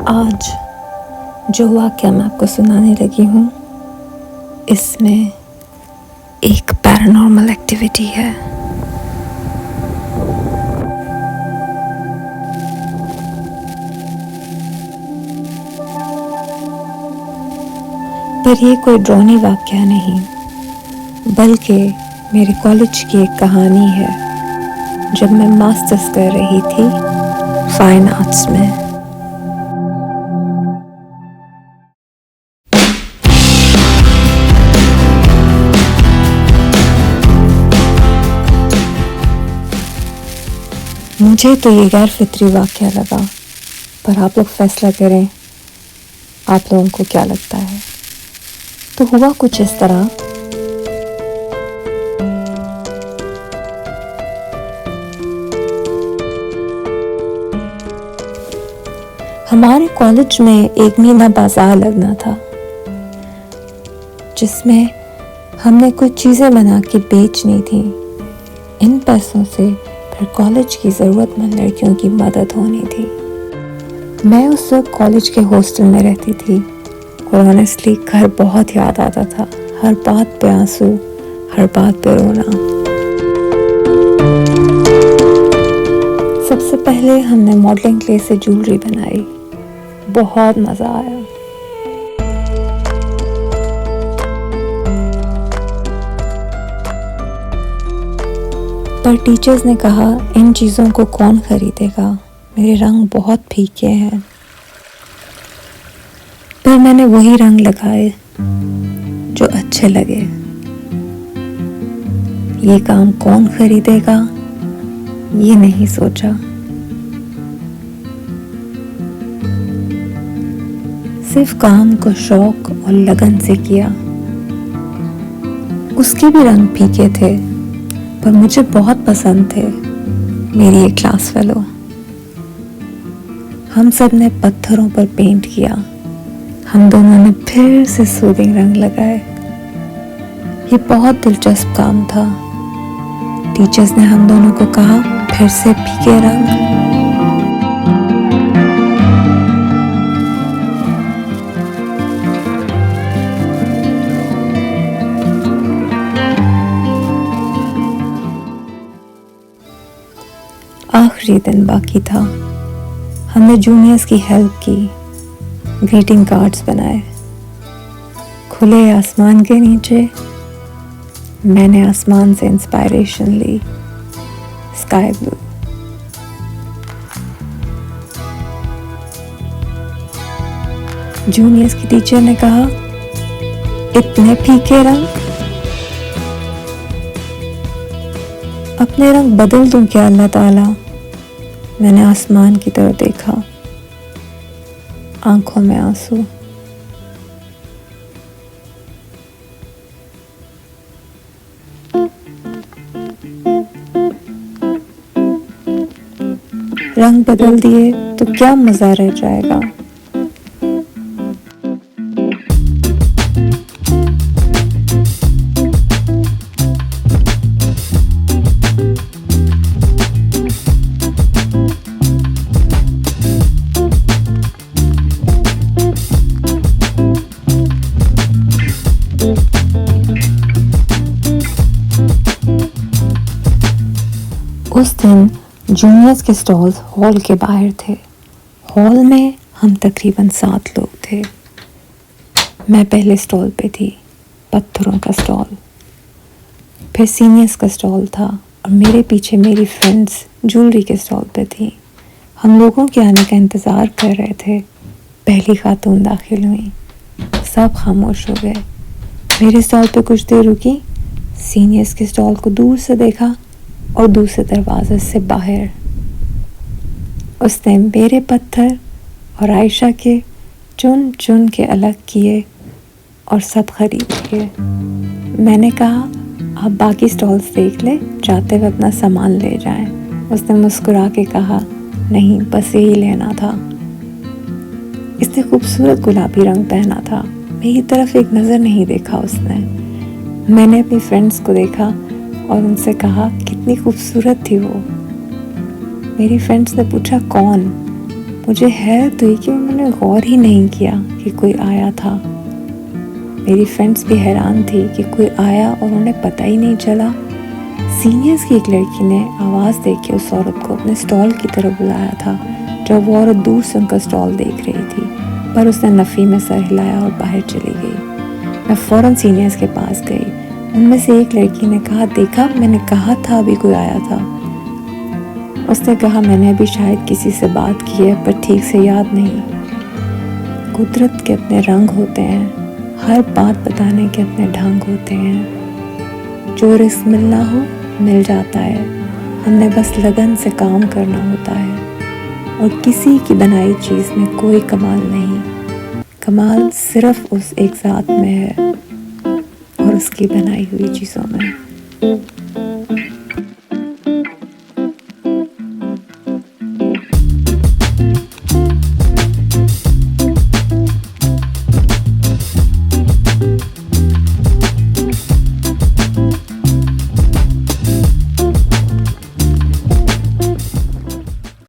आज जो वाक़या मैं आपको सुनाने लगी हूँ, इसमें एक पैरानॉर्मल एक्टिविटी है। पर ये कोई ड्रामी वाक़या नहीं, बल्कि मेरे कॉलेज की एक कहानी है जब मैं मास्टर्स कर रही थी फाइन आर्ट्स में। मुझे तो ये गैर फितरी वाक़या लगा, पर आप लोग फैसला करें आप लोगों को क्या लगता है। तो हुआ कुछ इस तरह। हमारे कॉलेज में एक मीना बाजार लगना था, जिसमें हमने कुछ चीज़ें बना के बेचनी थी। इन पैसों से फिर कॉलेज की ज़रूरतमंद लड़कियों की मदद होनी थी। मैं उस वक्त कॉलेज के हॉस्टल में रहती थी और ऑनेस्टली घर बहुत याद आता था। हर बात पे आंसू, हर बात पे रोना। सबसे पहले हमने मॉडलिंग क्ले से ज्वेलरी बनाई, बहुत मज़ा आया। पर टीचर्स ने कहा इन चीज़ों को कौन खरीदेगा, मेरे रंग बहुत फीके हैं। फिर मैंने वही रंग लगाए जो अच्छे लगे। ये काम कौन खरीदेगा ये नहीं सोचा, सिर्फ काम को शौक और लगन से किया। उसके भी रंग फीके थे, पर मुझे बहुत पसंद थे मेरी एक क्लास फेलो। हम सब ने पत्थरों पर पेंट किया, हम दोनों ने फिर से सूदिंग रंग लगाए। ये बहुत दिलचस्प काम था। टीचर्स ने हम दोनों को कहा फिर से फीके रंग। आखिरी दिन बाकी था। हमने जूनियर्स की हेल्प की, ग्रीटिंग कार्ड्स बनाए। खुले आसमान के नीचे मैंने आसमान से इंस्पायरेशन ली, स्काई ब्लू। जूनियर्स की टीचर ने कहा इतने फीके रंग, अपने रंग बदल दूं क्या अल्लाह ताला। मैंने आसमान की तरफ देखा, आंखों में आंसू। रंग बदल दिए तो क्या मजा रह जाएगा। उस दिन जूनियर्स के स्टॉल्स हॉल के बाहर थे। हॉल में हम तकरीबन 7 लोग थे। मैं पहले स्टॉल पे थी, पत्थरों का स्टॉल। फिर सीनियर्स का स्टॉल था और मेरे पीछे मेरी फ्रेंड्स ज्वेलरी के स्टॉल पे थी। हम लोगों के आने का इंतज़ार कर रहे थे। पहली खातून दाखिल हुई, सब खामोश हो गए। मेरे स्टॉल पे कुछ देर रुकी, सीनियर्स के स्टॉल को दूर से देखा और दूसरे दरवाजे से बाहर। उसने मेरे पत्थर और आयशा के चुन चुन के अलग किए और सब खरीद लिए। मैंने कहा आप बाकी स्टॉल्स देख ले, जाते हुए अपना सामान ले जाएं। उसने मुस्कुरा के कहा नहीं, बस यही लेना था। इसने खूबसूरत गुलाबी रंग पहना था। मेरी तरफ एक नज़र नहीं देखा उसने। मैंने अपनी फ्रेंड्स को देखा और उनसे कहा कितनी खूबसूरत थी वो। मेरी फ्रेंड्स ने पूछा कौन। मुझे हैरत हुई कि उन्होंने उन्होंने गौर ही नहीं किया कि कोई आया था। मेरी फ्रेंड्स भी हैरान थी कि कोई आया और उन्हें पता ही नहीं चला। सीनियर्स की एक लड़की ने आवाज़ दे के उस औरत को अपने स्टॉल की तरफ बुलाया था। जब वो औरत दूर से उनका स्टॉल देख रही थी, पर उसने नफ़ी में सर हिलाया और बाहर चली गई। मैं फ़ौरन सीनियर्स के पास गई। उनमें से एक लड़की ने कहा, देखा, मैंने कहा था अभी कोई आया था। उसने कहा, मैंने अभी शायद किसी से बात की है पर ठीक से याद नहीं। कुदरत के अपने रंग होते हैं, हर बात बताने के अपने ढंग होते हैं। जो रिस्क मिलना हो मिल जाता है, हमने बस लगन से काम करना होता है। और किसी की बनाई चीज़ में कोई कमाल नहीं, कमाल सिर्फ उस एक ज़ात में है और उसकी बनाई हुई चीज़ों में।